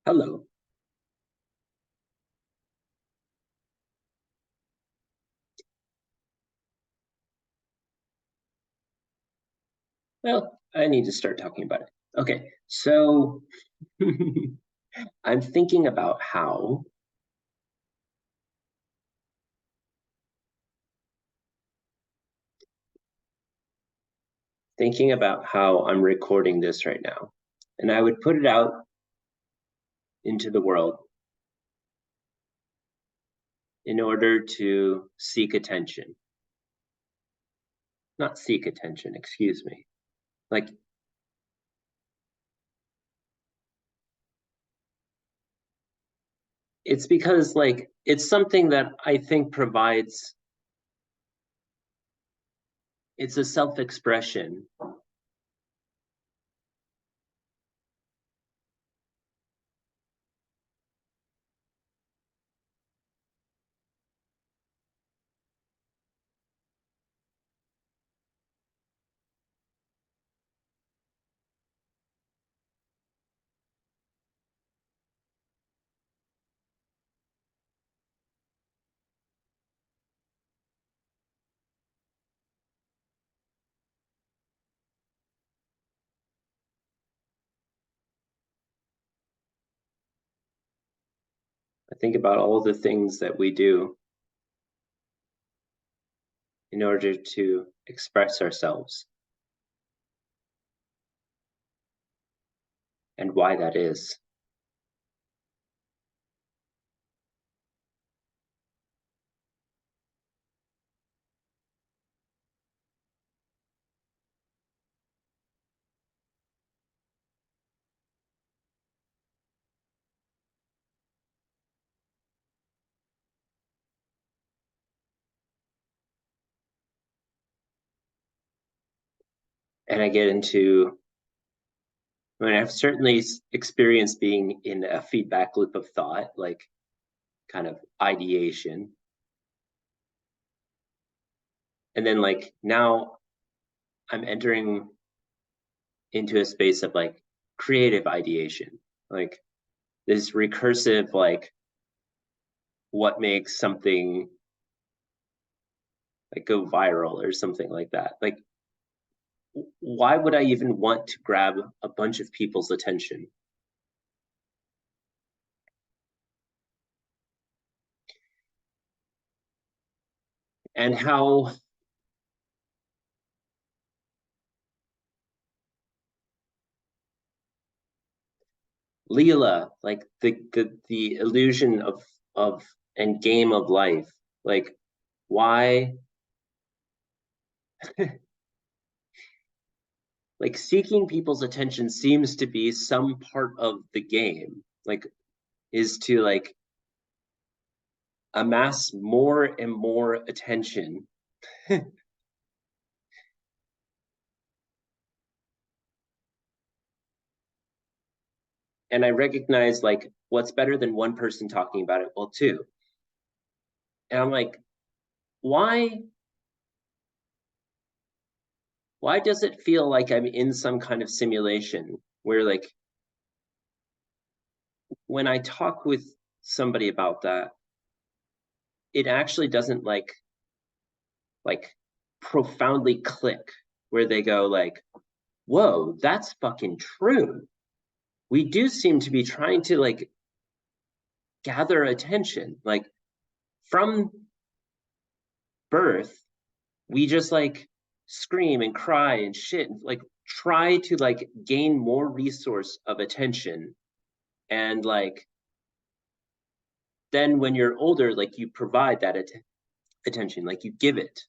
Hello. Well, I need to start talking about it. Okay, so I'm thinking about how I'm recording this right now. And I would put it out into the world in order to seek attention. Not seek attention, excuse me. Like it's because it's something that I think provides it's a self-expression. I think about all the things that we do in order to express ourselves and why that is. And I get into I've certainly experienced being in a feedback loop of thought, like kind of ideation. And then now I'm entering into a space of creative ideation, like this recursive, what makes something go viral or something like that. Like, why would I even want to grab a bunch of people's attention? And how Leela, like the illusion of and game of life, like why like seeking people's attention seems to be some part of the game, is to amass more and more attention. And I recognize what's better than one person talking about it? Well, two. And I'm like, why why does it feel like I'm in some kind of simulation where when I talk with somebody about that, it actually doesn't like profoundly click where they go whoa, that's fucking true. We do seem to be trying to gather attention. From birth, we just scream and cry and shit, try to gain more resource of attention. And then when you're older, you provide that attention, you give it.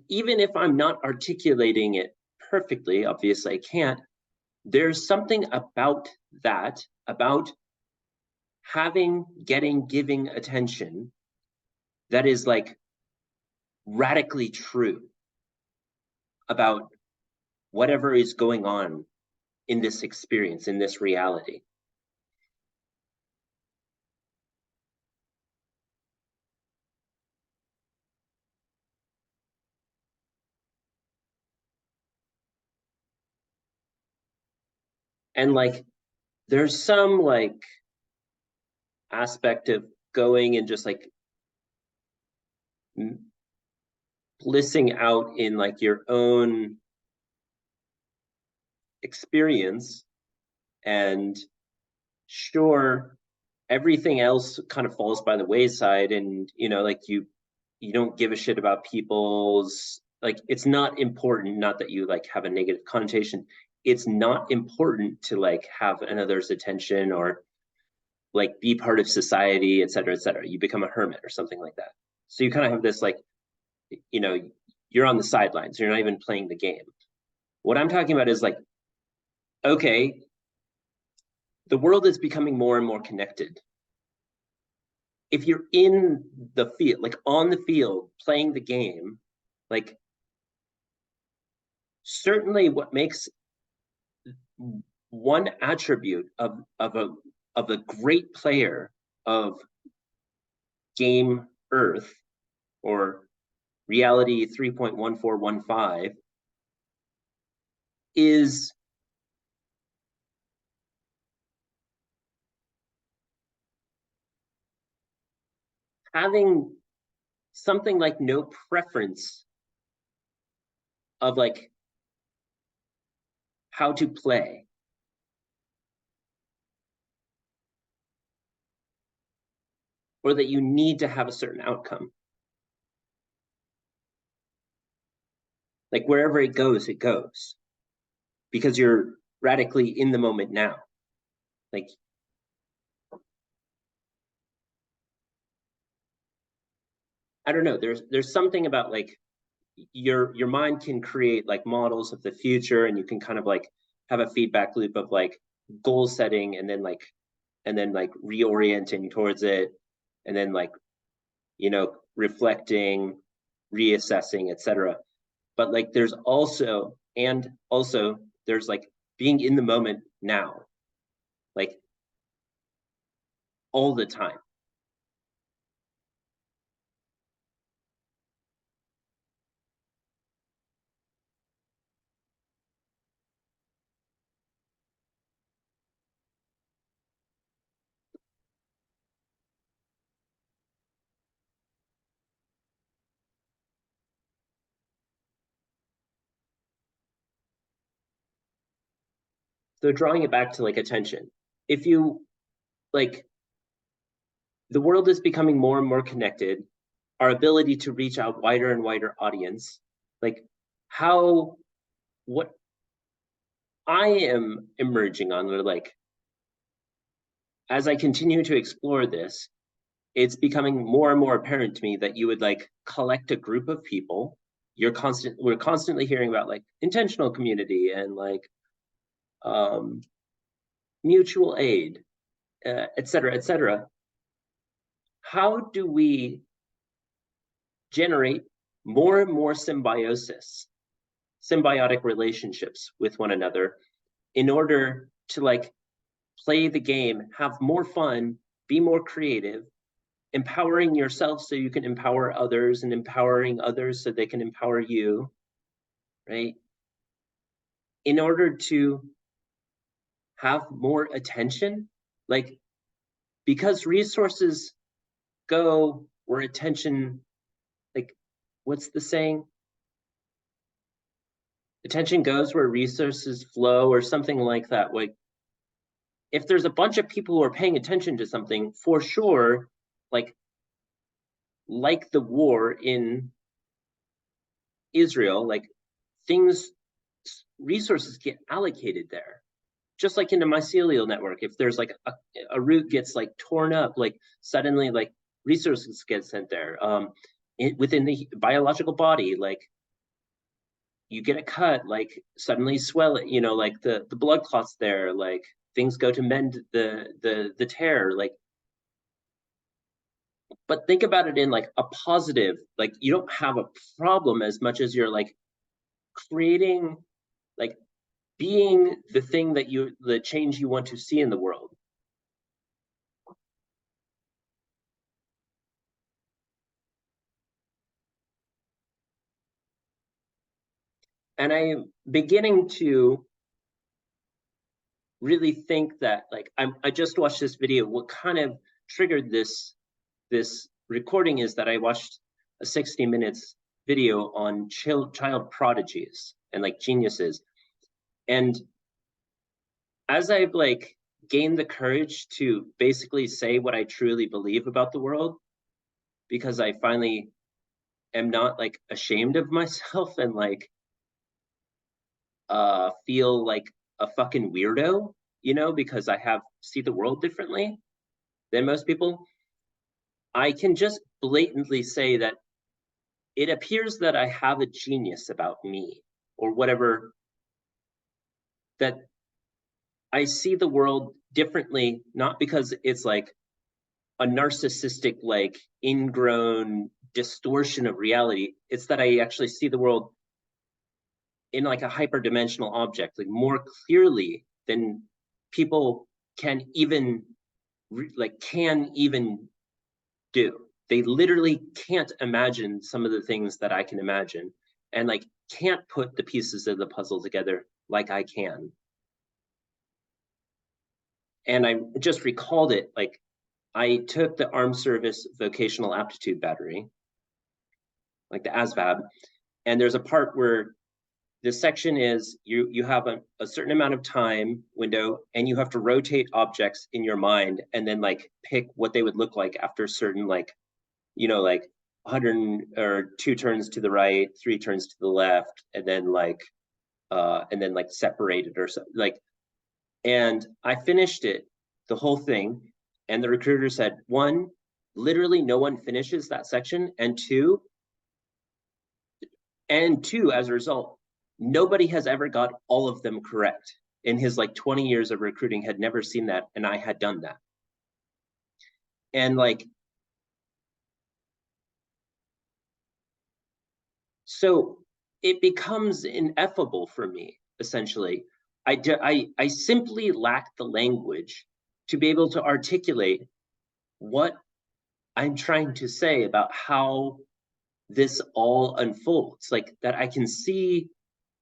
Even if I'm not articulating it perfectly, obviously I can't, there's something about that, about giving attention that is radically true about whatever is going on in this experience, in this reality. And like there's some like aspect of going and just like blissing out in like your own experience, and sure, everything else kind of falls by the wayside, and like you don't give a shit about people's, like it's not important, not that you like have a negative connotation, it's not important to like have another's attention or like be part of society, et cetera, et cetera. You become a hermit or something like that. So you kind of have this like, you know, you're on the sidelines, you're not even playing the game. What I'm talking about is like, okay, the world is becoming more and more connected. If you're in the field, like on the field, playing the game, like certainly what makes one attribute of a great player of game Earth or reality 3.1415 is having something like no preference of like how to play, or that you need to have a certain outcome. Like wherever it goes, because you're radically in the moment now. Like I don't know, there's something about like your mind can create like models of the future, and you can kind of like have a feedback loop of like goal setting, and then like reorienting towards it, and then like reflecting, reassessing, etc. But like also there's like being in the moment now, like all the time. So drawing it back to like attention, if you like, the world is becoming more and more connected, our ability to reach out wider and wider audience, like how, what I am emerging on, or like as I continue to explore this, it's becoming more and more apparent to me that you would like collect a group of people. We're constantly hearing about like intentional community and like um, mutual aid, et cetera, et cetera. How do we generate more and more symbiotic relationships with one another in order to like play the game, have more fun, be more creative, empowering yourself so you can empower others, and empowering others so they can empower you, right? In order to have more attention, like because resources go where attention, like what's the saying? Attention goes where resources flow, or something like that. Like if there's a bunch of people who are paying attention to something, for sure, like the war in Israel, like things, resources get allocated there. Just like in the mycelial network, if there's like a root gets like torn up, like suddenly like resources get sent there. Within the biological body, like you get a cut, like suddenly swell it, like the blood clots there, like things go to mend the tear, like. But think about it in like a positive, like you don't have a problem as much as you're like creating, like being the thing that the change you want to see in the world. And I'm beginning to really think that like I just watched this video. What kind of triggered this recording is that I watched a 60 minutes video on child prodigies and like geniuses. And as I've like gained the courage to basically say what I truly believe about the world, because I finally am not like ashamed of myself and like feel like a fucking weirdo, you know, because I have see the world differently than most people, I can just blatantly say that it appears that I have a genius about me or whatever, that I see the world differently, not because it's like a narcissistic, like ingrown distortion of reality. It's that I actually see the world in like a hyperdimensional object, like more clearly than people can even can even do. They literally can't imagine some of the things that I can imagine, and like can't put the pieces of the puzzle together like I can. And I just recalled it, like I took the Armed Service Vocational Aptitude Battery, like the ASVAB, and there's a part where this section is you have a certain amount of time window and you have to rotate objects in your mind and then like pick what they would look like after certain like, you know, like 100 or 2 turns to the right, 3 turns to the left, and then like separated or so like. And I finished it, the whole thing, and the recruiter said, one, literally no one finishes that section, and two, as a result, nobody has ever got all of them correct. In his like 20 years of recruiting, had never seen that, and I had done that. And like, so it becomes ineffable for me, essentially. I simply lack the language to be able to articulate what I'm trying to say about how this all unfolds. Like that I can see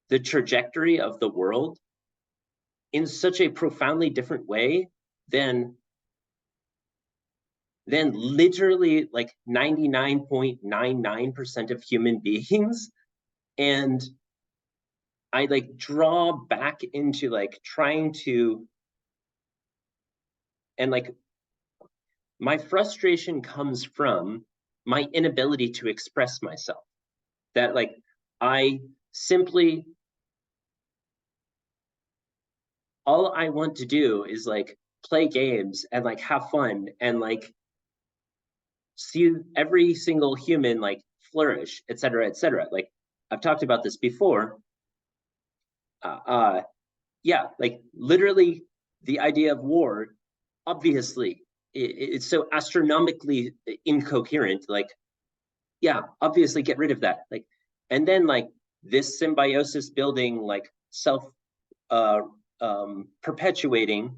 the trajectory of the world in such a profoundly different way than literally like 99.99% of human beings. And I like draw back into like trying to, and like my frustration comes from my inability to express myself. That like I simply, all I want to do is like play games and like have fun and like see every single human like flourish, et cetera, et cetera. Like I've talked about this before. Uh, uh, yeah, like literally the idea of war, obviously, it's so astronomically incoherent. Like, yeah, obviously get rid of that. Like, and then like this symbiosis building, like self uh, perpetuating,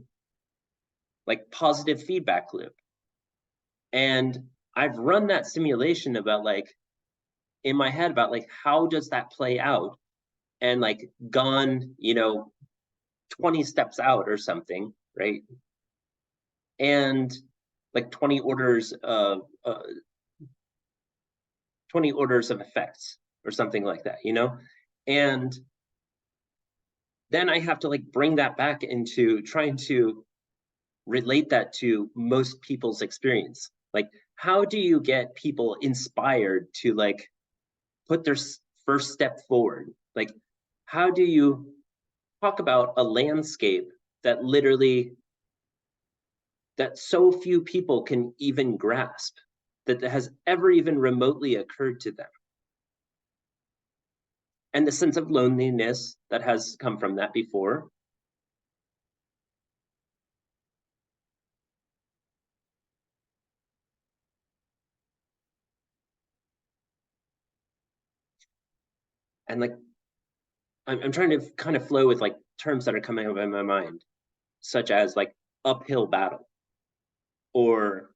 like positive feedback loop. And I've run that simulation about like in my head about like how does that play out, and like gone, you know, 20 steps out or something, right? And like 20 orders of 20 orders of effects or something like that, you know? And then I have to like bring that back into trying to relate that to most people's experience. Like, how do you get people inspired to like put their first step forward? Like, how do you talk about a landscape that literally, that so few people can even grasp, that has ever even remotely occurred to them? And the sense of loneliness that has come from that before. And like, I'm trying to kind of flow with like terms that are coming up in my mind, such as like uphill battle or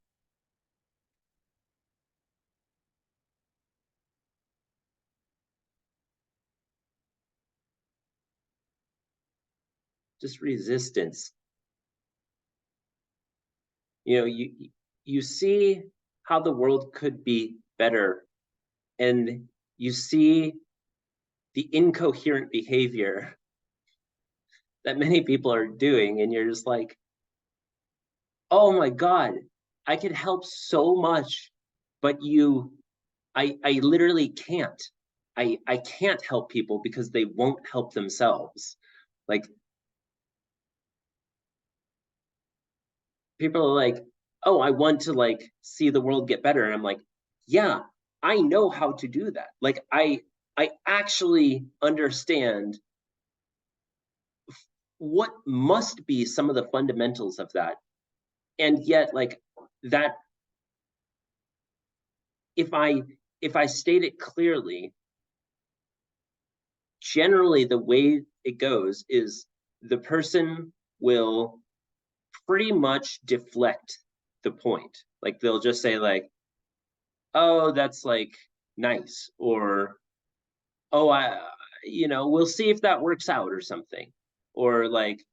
just resistance. You know, you see how the world could be better, and you see the incoherent behavior that many people are doing, and you're just like, oh my God, I could help so much, but I literally can't. I can't help people because they won't help themselves. Like, people are like, oh, I want to like see the world get better. And I'm like, yeah, I know how to do that. Like, I actually understand what must be some of the fundamentals of that. And yet, like, that, if I state it clearly, generally the way it goes is the person will pretty much deflect the point. Like, they'll just say like, oh, that's like nice, or oh, we'll see if that works out or something, or like,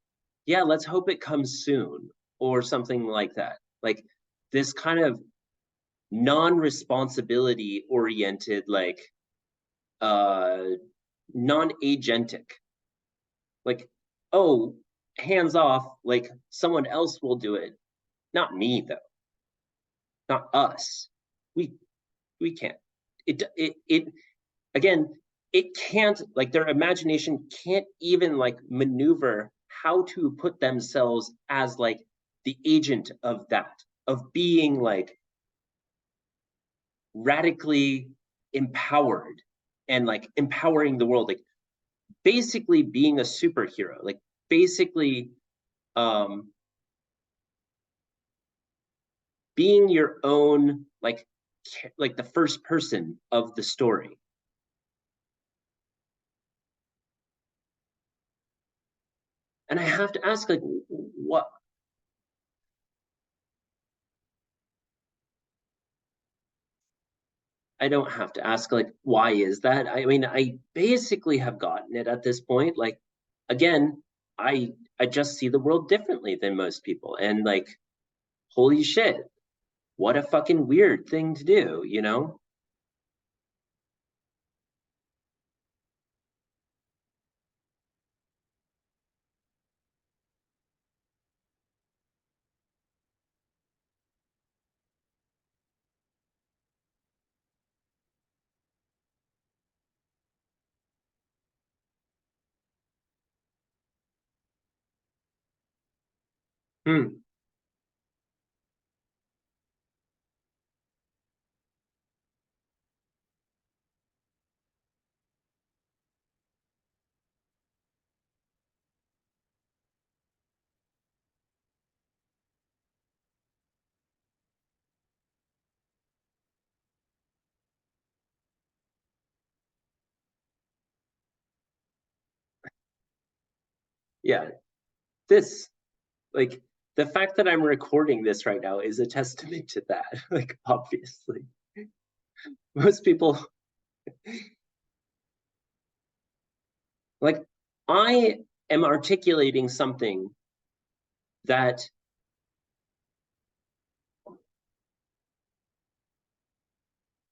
yeah, let's hope it comes soon, or something like that. Like, this kind of non-responsibility oriented, like, uh non-agentic, like, oh, hands off, like someone else will do it, not me though, not us. We can't. It again, it can't, like, their imagination can't even like maneuver how to put themselves as like the agent of that, of being like radically empowered and like empowering the world, like basically being a superhero, like basically um being your own, like the first person of the story. And I have to ask, like, what? I don't have to ask, like, why is that? I mean, I basically have gotten it at this point. Like, again, I just see the world differently than most people, and like, holy shit, what a fucking weird thing to do, you know? Hmm. Yeah, this, like, the fact that I'm recording this right now is a testament to that. Like, obviously, most people, like, I am articulating something that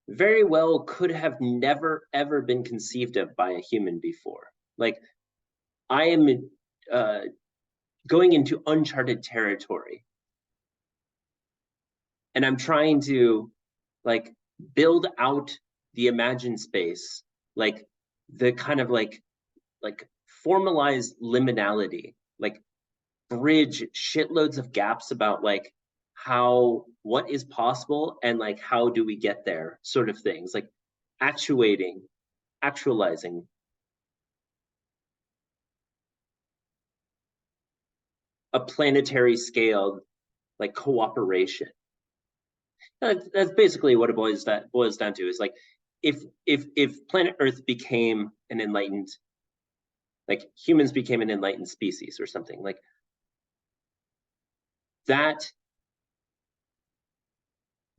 very well could have never ever been conceived of by a human before. Like, I am uh, going into uncharted territory, and I'm trying to like build out the imagined space, like the kind of like formalized liminality, like bridge shitloads of gaps about like how, what is possible, and like how do we get there, sort of things, like actuating, actualizing a planetary scale, like cooperation. That's basically what it boils down to, is like, if planet Earth became an enlightened, like humans became an enlightened species or something like that,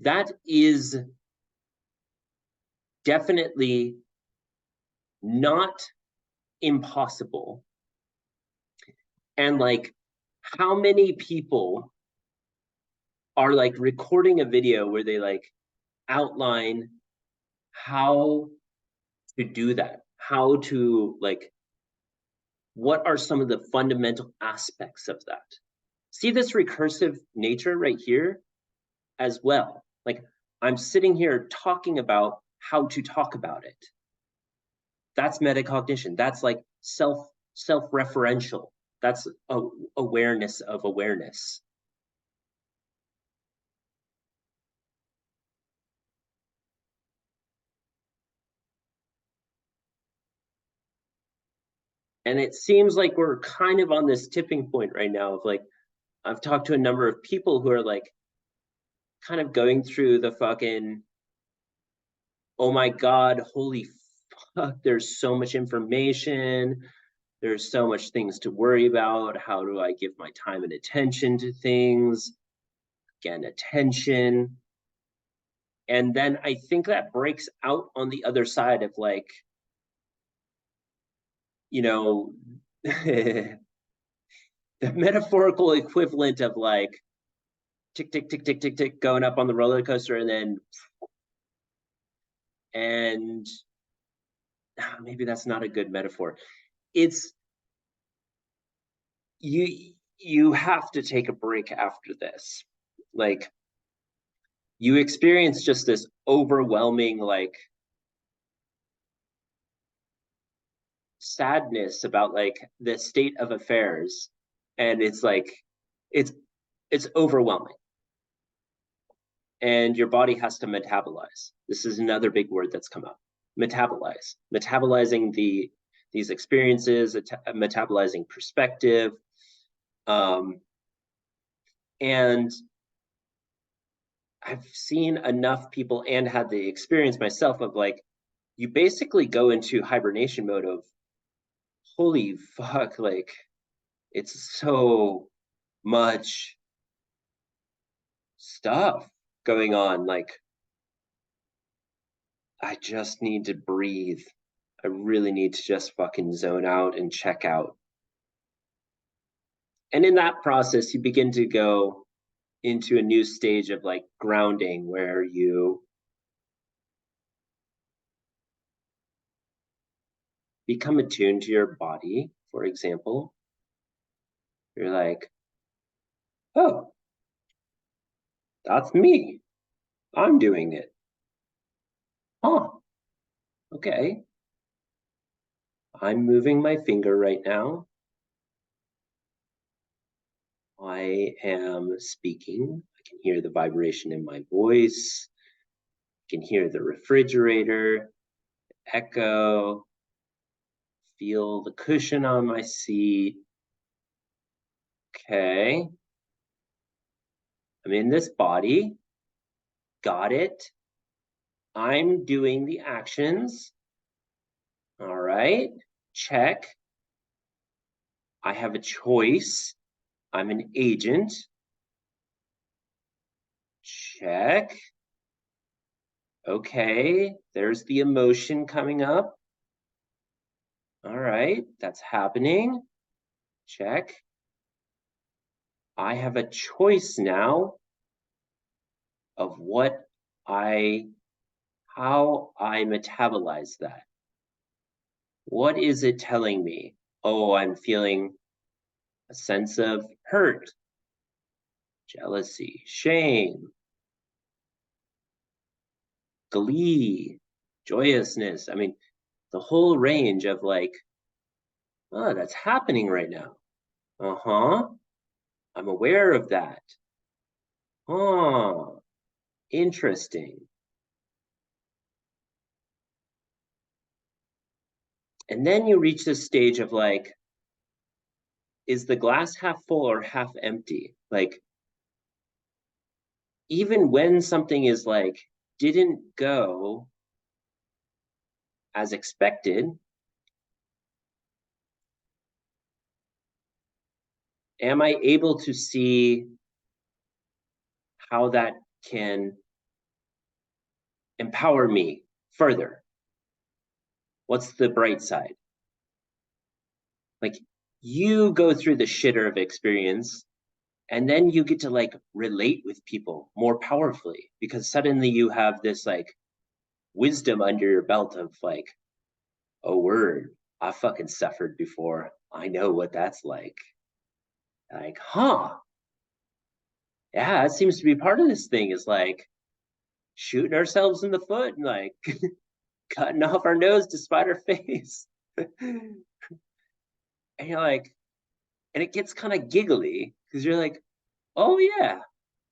that is definitely not impossible, And like, how many people are like recording a video where they like outline how to do that, how to like, what are some of the fundamental aspects of that? See this recursive nature right here as well. Like, I'm sitting here talking about how to talk about it. That's metacognition. That's like self-referential. That's awareness of awareness. And it seems like we're kind of on this tipping point right now of like, I've talked to a number of people who are like kind of going through the fucking, oh my God, holy fuck, there's so much information. There's so much things to worry about. How do I give my time and attention to things? Again, attention. And then I think that breaks out on the other side of like, you know, the metaphorical equivalent of like tick, tick, tick, tick, tick, tick, going up on the roller coaster and then, and maybe that's not a good metaphor. It's, you have to take a break after this. Like, you experience just this overwhelming like sadness about like the state of affairs, and it's like it's it's overwhelming, and your body has to metabolize. This is another big word that's come up. Metabolizing these experiences, metabolizing perspective, um, and I've seen enough people and had the experience myself of like, you basically go into hibernation mode of holy fuck, like it's so much stuff going on. Like, I just need to breathe. I really need to just fucking zone out and check out. And in that process, you begin to go into a new stage of like grounding where you become attuned to your body, for example. You're like, oh, that's me. I'm doing it. Huh. Okay. I'm moving my finger right now. I am speaking. I can hear the vibration in my voice. I can hear the refrigerator, echo, feel the cushion on my seat. Okay. I'm in this body. Got it. I'm doing the actions. All right. Check. I have a choice. I'm an agent. Check. Okay. There's the emotion coming up. All right. That's happening. Check. I have a choice now of how I metabolize that. What is it telling me? Oh, I'm feeling a sense of hurt, jealousy, shame, glee, joyousness. I mean, the whole range of like, oh, that's happening right now. Uh-huh. I'm aware of that. Oh, interesting. And then you reach this stage of like, is the glass half full or half empty? Like, even when something is like, didn't go as expected, am I able to see how that can empower me further? What's the bright side? Like, you go through the shitter of experience, and then you get to like relate with people more powerfully because suddenly you have this like wisdom under your belt of like, oh word, I fucking suffered before, I know what that's like, huh, yeah, it seems to be part of this thing is like shooting ourselves in the foot and like cutting off our nose to spite our face. And you're like, and it gets kind of giggly because you're like, oh yeah,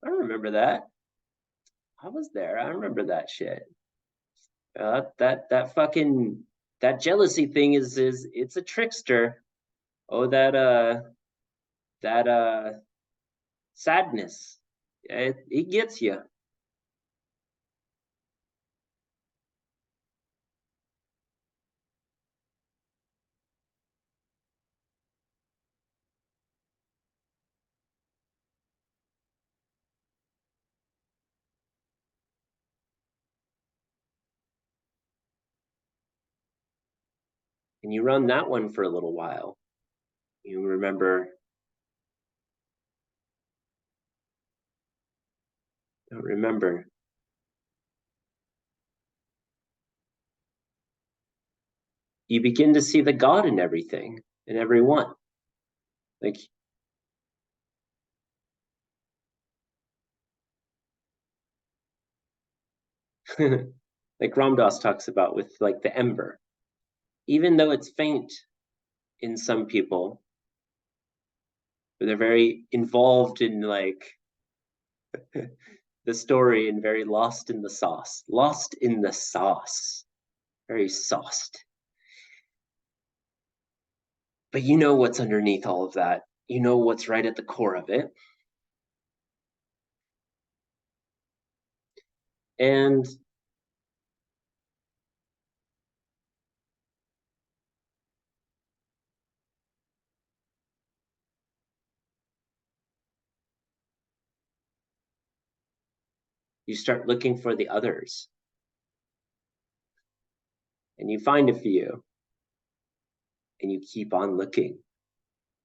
I remember that. I was there. I remember that shit. That fucking that jealousy thing is it's a trickster. Oh, that sadness. It gets you. And you run that one for a little while. You remember, don't remember. You begin to see the God in everything, in everyone. Like like Ramdas talks about with like the ember. Even though it's faint in some people, they're very involved in like the story and very lost in the sauce. Lost in the sauce. Very sauced. But you know what's underneath all of that. You know what's right at the core of it. And you start looking for the others and you find a few and you keep on looking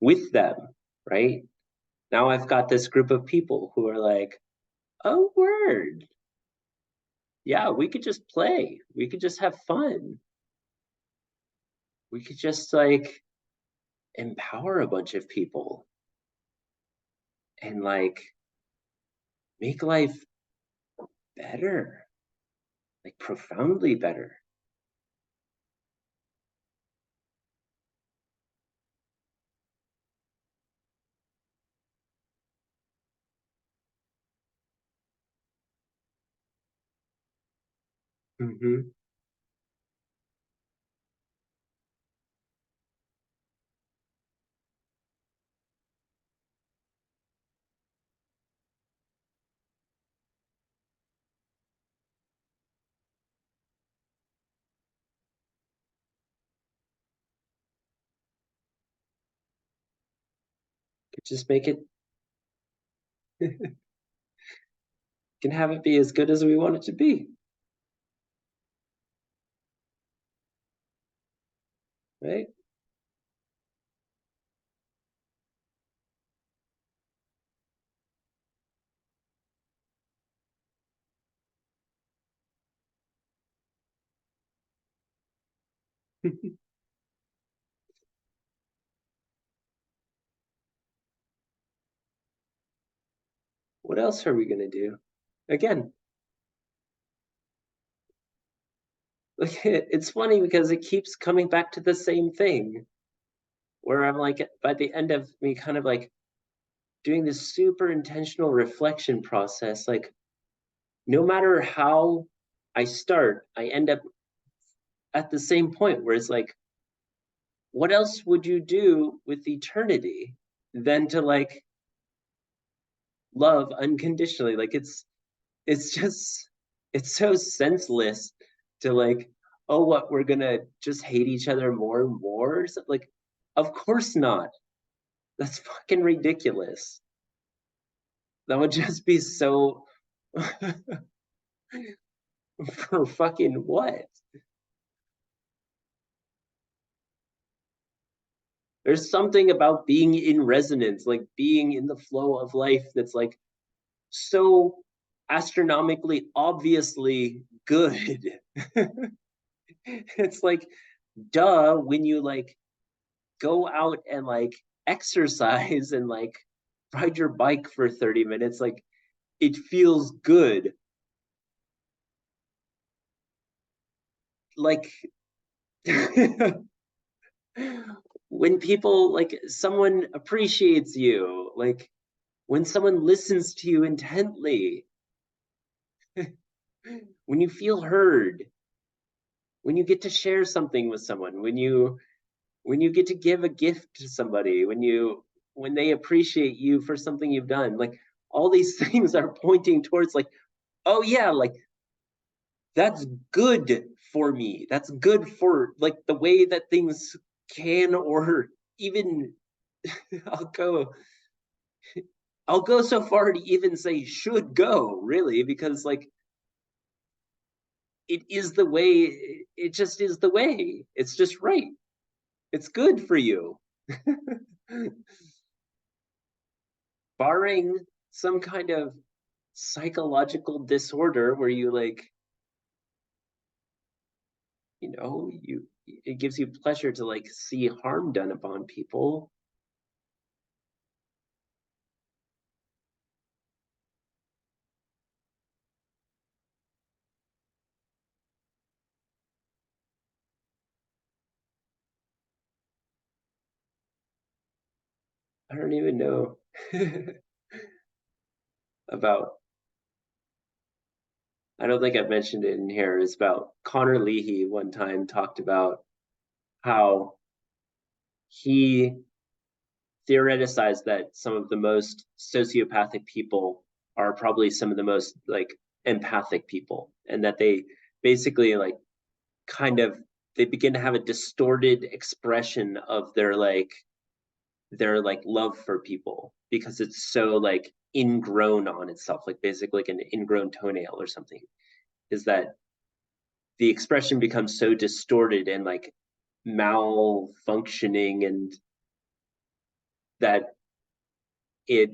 with them, right? Now I've got this group of people who are like, oh, word. Yeah, we could just play. We could just have fun. We could just like empower a bunch of people and like make life better, like profoundly better. Mm-hmm. Could just make it, can have it be as good as we want it to be, right? What else are we gonna do? Again, like it's funny because it keeps coming back to the same thing where I'm like, by the end of me kind of like doing this super intentional reflection process, like no matter how I start, I end up at the same point where it's like, what else would you do with eternity than to like love unconditionally? Like it's just it's so senseless to like, oh, what, we're gonna just hate each other more and more? Like, of course not. That's fucking ridiculous. That would just be so for fucking what? There's something about being in resonance, like being in the flow of life that's like so astronomically obviously good. It's like, duh, when you like go out and like exercise and like ride your bike for 30 minutes, like it feels good. Like when people like someone appreciates you, like when someone listens to you intently, when you feel heard, when you get to share something with someone, when you get to give a gift to somebody, when they appreciate you for something you've done, like all these things are pointing towards like, oh yeah, like that's good for me. That's good for like the way that things can or even I'll go I'll go so far to even say should go, really, because like it is the way, it just is the way. It's just right. It's good for you. Barring some kind of psychological disorder where you like, you it gives you pleasure to like see harm done upon people. I don't even know about, I don't think I've mentioned it in here. It's about Connor Leahy one time talked about how he theoreticized that some of the most sociopathic people are probably some of the most like empathic people, and that they basically like kind of they begin to have a distorted expression of their like love for people because it's so like ingrown on itself, like basically like an ingrown toenail or something, is that the expression becomes so distorted and like malfunctioning, and that it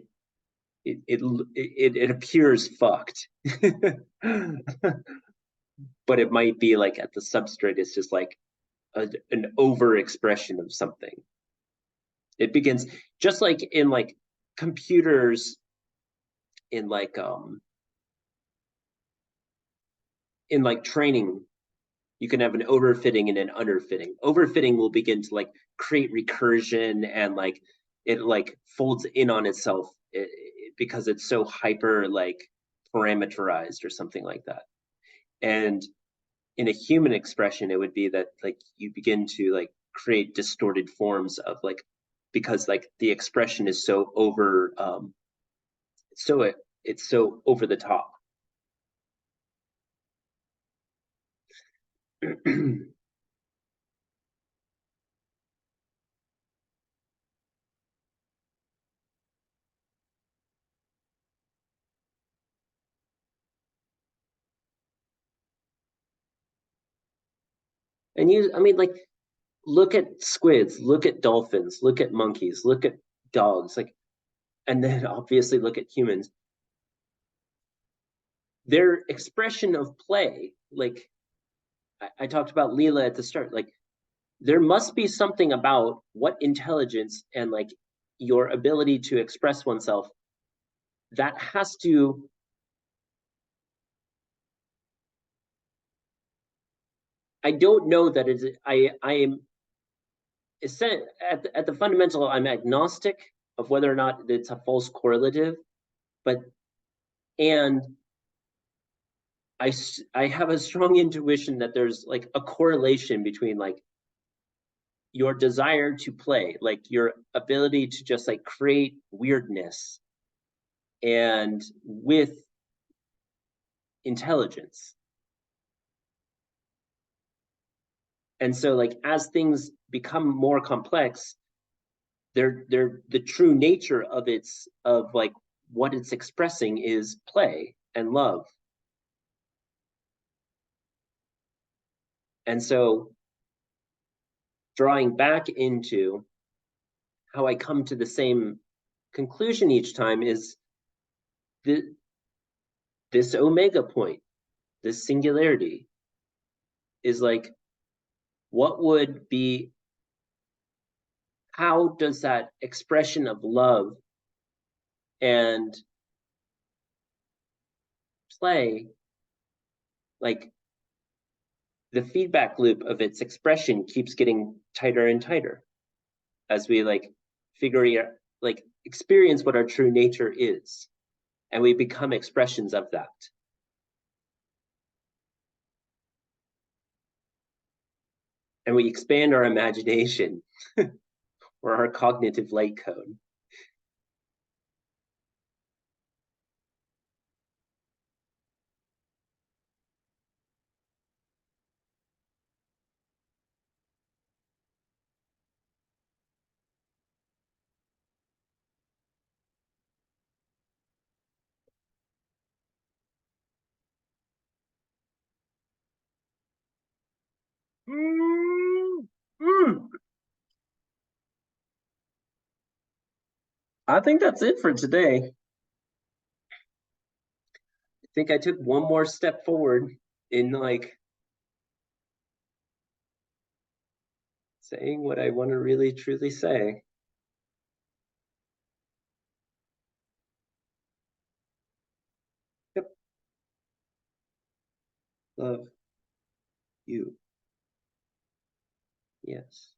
it appears fucked. But it might be like at the substrate it's just like an over expression of something. It begins just like in like computers, in like in like training, you can have an overfitting and an underfitting. Overfitting will begin to like create recursion and like it like folds in on itself because it's so hyper like parameterized or something like that. And in a human expression, it would be that like you begin to like create distorted forms of like, because like the expression is so over so it's so over the top. And you, I mean, like, look at squids, look at dolphins, look at monkeys, look at dogs, like, and then obviously look at humans. Their expression of play, like I talked about Leela at the start, like there must be something about what intelligence and like your ability to express oneself that has to, I don't know that it's, I am at the fundamental, I'm agnostic of whether or not it's a false correlative, but and I have a strong intuition that there's like a correlation between like your desire to play, like your ability to just like create weirdness, and with intelligence. And so like as things become more complex, they're the true nature of its of like what it's expressing is play and love. And so drawing back into how I come to the same conclusion each time is this omega point, this singularity, is like, what would be, how does that expression of love and play, like the feedback loop of its expression keeps getting tighter and tighter as we like figure out, like experience what our true nature is, and we become expressions of that. And we expand our imagination or our cognitive light code. Mm, mm. I think that's it for today. I think I took one more step forward in like saying what I want to really truly say. Yep. Love you. Yes.